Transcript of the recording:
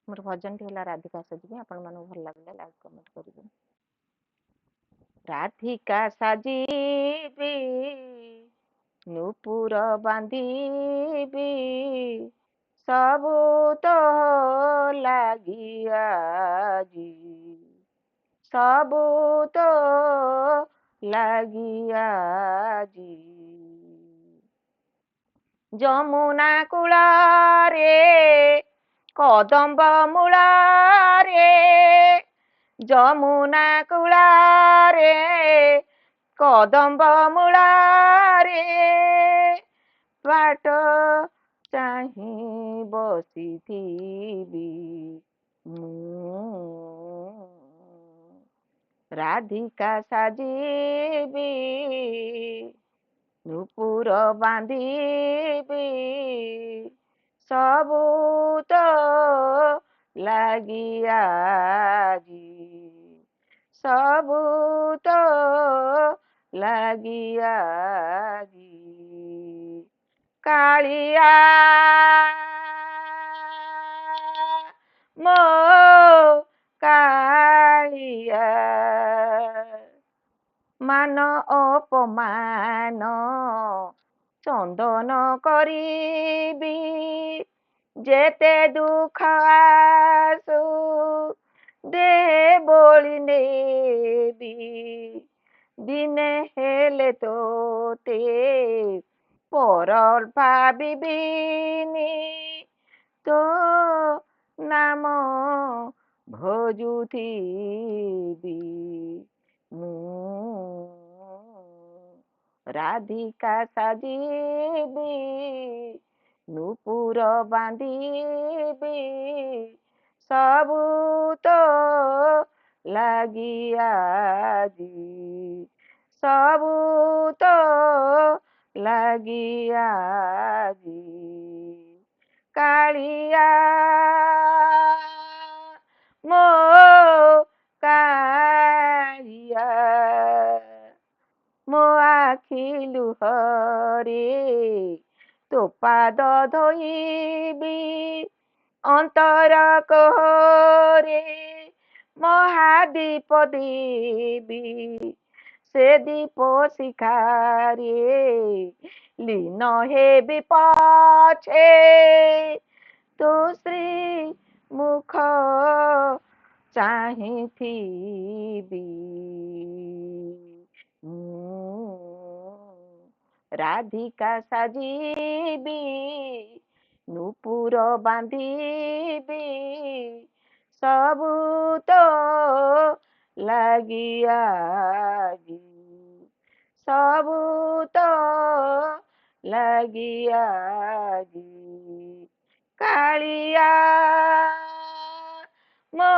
मोर भजनटी होला राधिका सजिबी आपण मानू भल लागले लाइक कमेंट करिबे। राधिका साजिबी नूपुर बांधिबी सबू तो लागी आजी सबू तो लागी आजी ଯମୁନା କୂଳରେ କଦମ୍ବ ମୂଳରେ ଯମୁନା କୂଳରେ କଦମ୍ବ ମୂଳରେ ବାଟ ଚାହିଁ ବସିଥିବି ମୁଁ ରାଧିକା ସାଜିବି ନୂପୁର ବାନ୍ଧିବି ସବୁ ତ ଲାଗି ଆଜି ସବୁ ତ ଲାଗି ଆଜି କାଳିଆ ମୋ କାଳିଆ ମାନ ଅପମାନ ଚନ୍ଦନ କରିବି ଯେତେ ଦୁଃଖ ଆସୁ ଦେହ ବୋଳି ନେବି ଦିନେ ହେଲେ ତୋତେ ପର ଭାବିବିନି ତୋ ନାମ ଭଜୁଥିବି ମୁଁ ରାଧିକା ସାଜିବି ନୂପୁର ବାନ୍ଧିବି ସବୁ ତ ଲାଗି ଆଜି ସବୁ ତ ଲାଗି ଆଜି କାଳିଆ ମୋ କାଳିଆ ମୋ ଆଖି ଲୁହରେ ତୋ ପାଦ ଧୋଇବି ଅନ୍ତର କୋହରେ ମହାଦୀପ ଦେବି ସେ ଦୀପ ଶିଖାରେ লীନ ହେବି ପଛେ ତୋ ଶ୍ରୀ ମୁଖ ଚାହିଁଥିବି ରାଧିକା ସାଜିବି ନୂପୁର ବାନ୍ଧିବି ସବୁ ତ ଲାଗି ଆଜି ସବୁ ତ ଲାଗି ଆଜି କାଳିଆ ମୋ